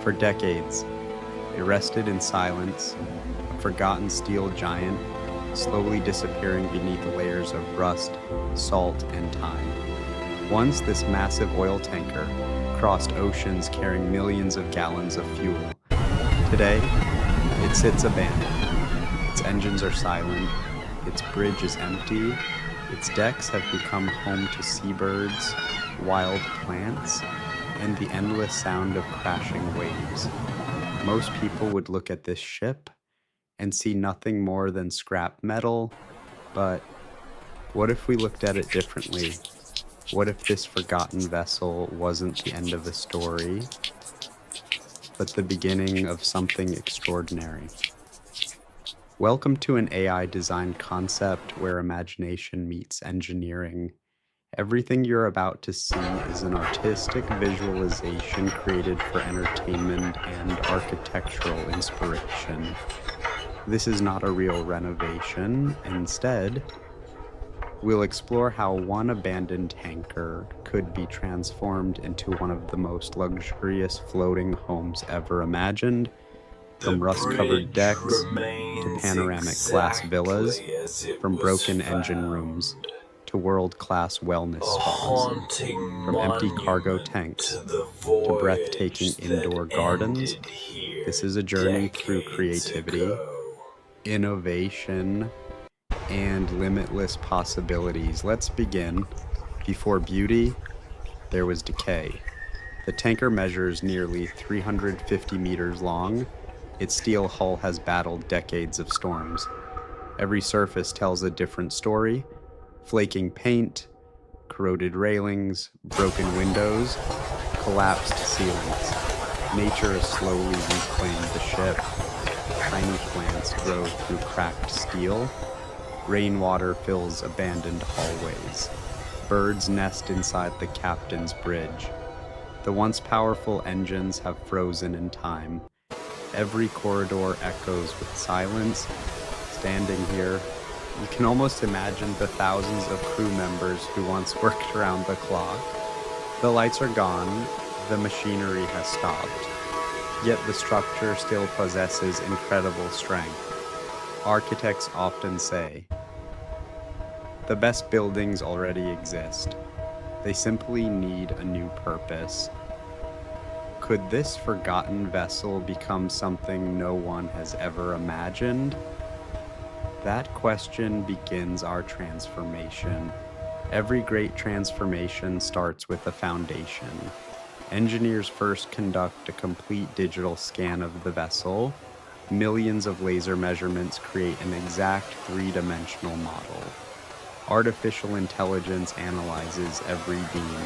For decades, it rested in silence, a forgotten steel giant, slowly disappearing beneath layers of rust, salt, and time. Once this massive oil tanker crossed oceans carrying millions of gallons of fuel. Today, it sits abandoned. Its engines are silent, its bridge is empty, its decks have become home to seabirds, wild plants, and the endless sound of crashing waves. Most people would look at this ship and see nothing more than scrap metal, but what if we looked at it differently? What if this forgotten vessel wasn't the end of a story, but the beginning of something extraordinary? Welcome to an AI design concept where imagination meets engineering. Everything you're about to see is an artistic visualization created for entertainment and architectural inspiration. This is not a real renovation. Instead, we'll explore how one abandoned tanker could be transformed into one of the most luxurious floating homes ever imagined, from rust-covered decks to panoramic glass villas, from broken engine rooms to world-class wellness spas, from empty cargo tanks to breathtaking indoor gardens. This is a journey through creativity, innovation, and limitless possibilities. Let's begin. Before beauty, there was decay. The tanker measures nearly 350 meters long. Its steel hull has battled decades of storms. Every surface tells a different story: flaking paint, corroded railings, broken windows, collapsed ceilings. Nature has slowly reclaimed the ship. Tiny plants grow through cracked steel. Rainwater fills abandoned hallways. Birds nest inside the captain's bridge. The once powerful engines have frozen in time. Every corridor echoes with silence. Standing here, you can almost imagine the thousands of crew members who once worked around the clock. The lights are gone, the machinery has stopped, yet the structure still possesses incredible strength. Architects often say, the best buildings already exist. They simply need a new purpose. Could this forgotten vessel become something no one has ever imagined? That question begins our transformation. Every great transformation starts with a foundation. Engineers first conduct a complete digital scan of the vessel. Millions of laser measurements create an exact three-dimensional model. Artificial intelligence analyzes every beam,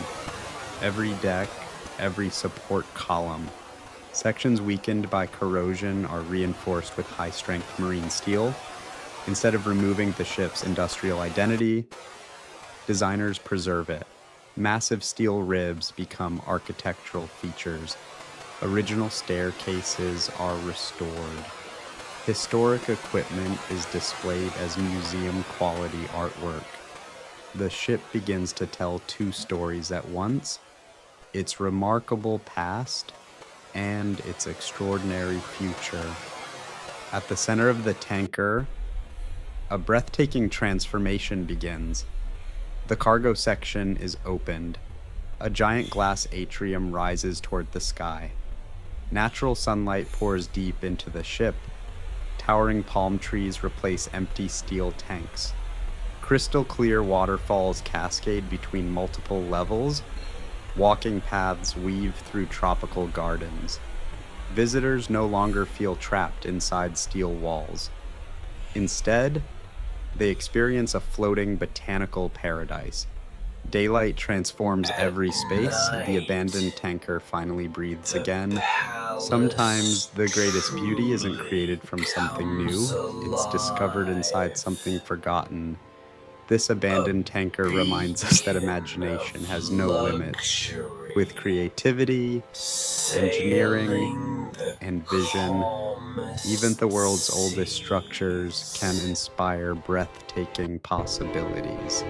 every deck, every support column. Sections weakened by corrosion are reinforced with high-strength marine steel. Instead of removing the ship's industrial identity, designers preserve it. Massive steel ribs become architectural features. Original staircases are restored. Historic equipment is displayed as museum-quality artwork. The ship begins to tell two stories at once: its remarkable past and its extraordinary future. At the center of the tanker, a breathtaking transformation begins. The cargo section is opened. A giant glass atrium rises toward the sky. Natural sunlight pours deep into the ship. Towering palm trees replace empty steel tanks. Crystal clear waterfalls cascade between multiple levels. Walking paths weave through tropical gardens. Visitors no longer feel trapped inside steel walls. Instead, they experience a floating botanical paradise. Daylight transforms every space. The abandoned tanker finally breathes again. Sometimes the greatest beauty isn't created from something new. It's discovered inside something forgotten. This abandoned tanker reminds us that imagination has no limits. With creativity, engineering, and vision, even the world's oldest structures can inspire breathtaking possibilities.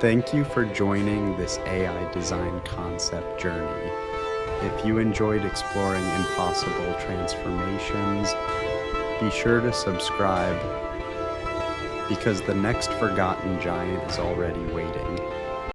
Thank you for joining this AI design concept journey. If you enjoyed exploring impossible transformations, be sure to subscribe because the next forgotten giant is already waiting.